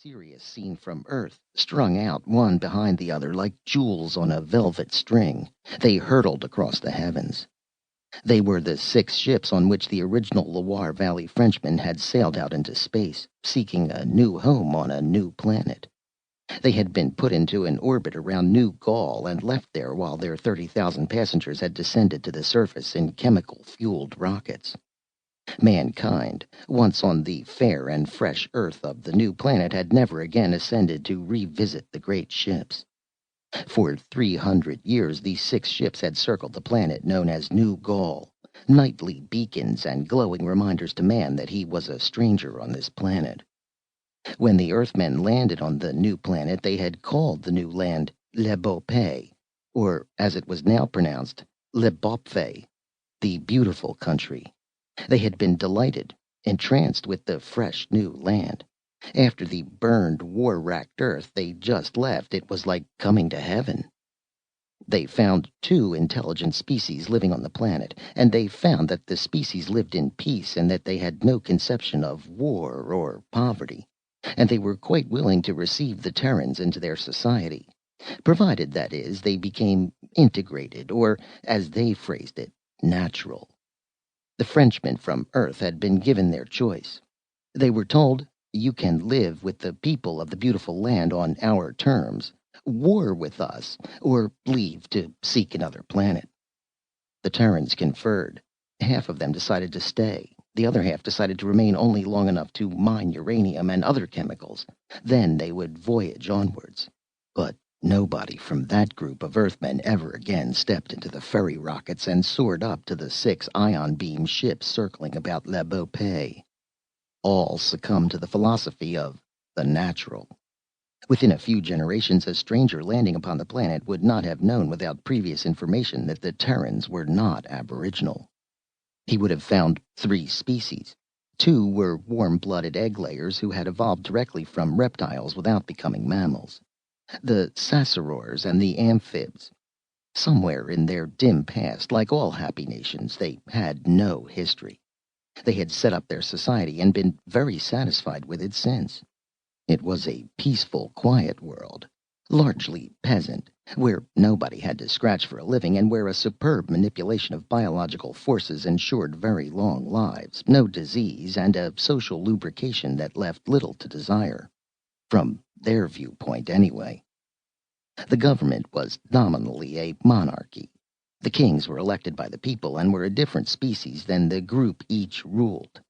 Sirius seen from Earth, strung out one behind the other like jewels on a velvet string. They hurtled across the heavens. They were the 6 ships on which the original Loire Valley Frenchmen had sailed out into space, seeking a new home on a new planet. They had been put into an orbit around New Gaul and left there while their 30,000 passengers had descended to the surface in chemical-fueled rockets. Mankind, once on the fair and fresh earth of the new planet, had never again ascended to revisit the great ships. For 300 years, these 6 ships had circled the planet known as New Gaul, nightly beacons and glowing reminders to man that he was a stranger on this planet. When the Earthmen landed on the new planet, they had called the new land Le Beau Pays, or, as it was now pronounced, Le Bopfe, the beautiful country. They had been delighted, entranced with the fresh new land. After the burned, war-racked Earth they just left, it was like coming to heaven. They found 2 intelligent species living on the planet, and they found that the species lived in peace and that they had no conception of war or poverty, and they were quite willing to receive the Terrans into their society, provided, that is, they became integrated, or, as they phrased it, natural. The Frenchmen from Earth had been given their choice. They were told, "You can live with the people of the beautiful land on our terms, war with us, or leave to seek another planet." The Terrans conferred. Half of them decided to stay. The other half decided to remain only long enough to mine uranium and other chemicals. Then they would voyage onwards. But nobody from that group of Earthmen ever again stepped into the ferry rockets and soared up to the 6 ion-beam ships circling about Le Beau Pays. All succumbed to the philosophy of the natural. Within a few generations, a stranger landing upon the planet would not have known without previous information that the Terrans were not aboriginal. He would have found 3 species. 2 were warm-blooded egg-layers who had evolved directly from reptiles without becoming mammals. The Sacerors and the Amphibs. Somewhere in their dim past, like all happy nations, they had no history. They had set up their society and been very satisfied with it since. It was a peaceful, quiet world, largely peasant, where nobody had to scratch for a living and where a superb manipulation of biological forces ensured very long lives, no disease, and a social lubrication that left little to desire. From their viewpoint, anyway. The government was nominally a monarchy. The kings were elected by the people and were a different species than the group each ruled.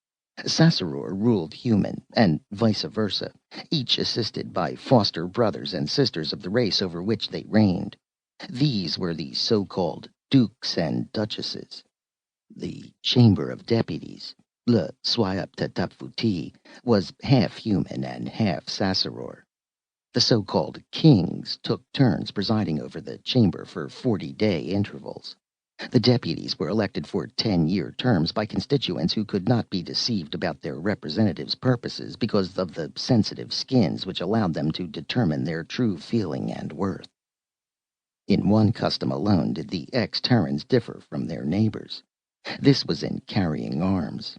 Saceror ruled human, and vice versa, each assisted by foster brothers and sisters of the race over which they reigned. These were the so-called dukes and duchesses. The Chamber of Deputies, le Soyaptatapfuti, was half human and half Saceror. The so-called kings took turns presiding over the chamber for 40-day intervals. The deputies were elected for 10-year terms by constituents who could not be deceived about their representatives' purposes because of the sensitive skins which allowed them to determine their true feeling and worth. In one custom alone did the ex-Terrans differ from their neighbors. This was in carrying arms.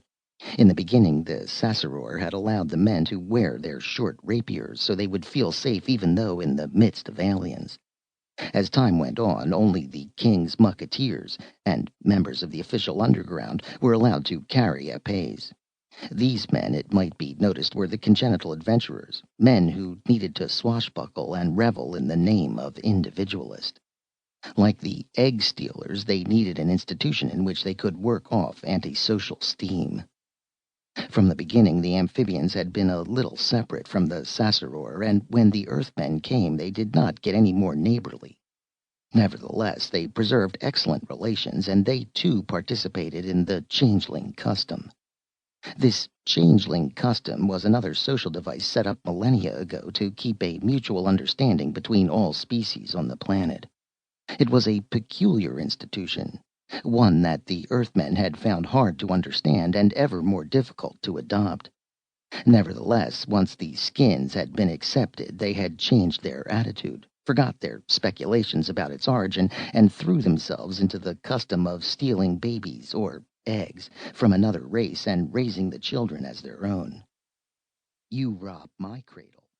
In the beginning, the Saceror had allowed the men to wear their short rapiers so they would feel safe even though in the midst of aliens. As time went on, only the king's mucketeers and members of the official underground were allowed to carry épées. These men, it might be noticed, were the congenital adventurers, men who needed to swashbuckle and revel in the name of individualist. Like the egg stealers, they needed an institution in which they could work off antisocial steam. From the beginning, the amphibians had been a little separate from the Saceror, and when the Earthmen came, they did not get any more neighborly. Nevertheless, they preserved excellent relations, and they too participated in the changeling custom. This changeling custom was another social device set up millennia ago to keep a mutual understanding between all species on the planet. It was a peculiar institution, one that the Earthmen had found hard to understand and ever more difficult to adopt. Nevertheless, once the skins had been accepted, they had changed their attitude, forgot their speculations about its origin, and threw themselves into the custom of stealing babies, or eggs, from another race and raising the children as their own. "You robbed my cradle,"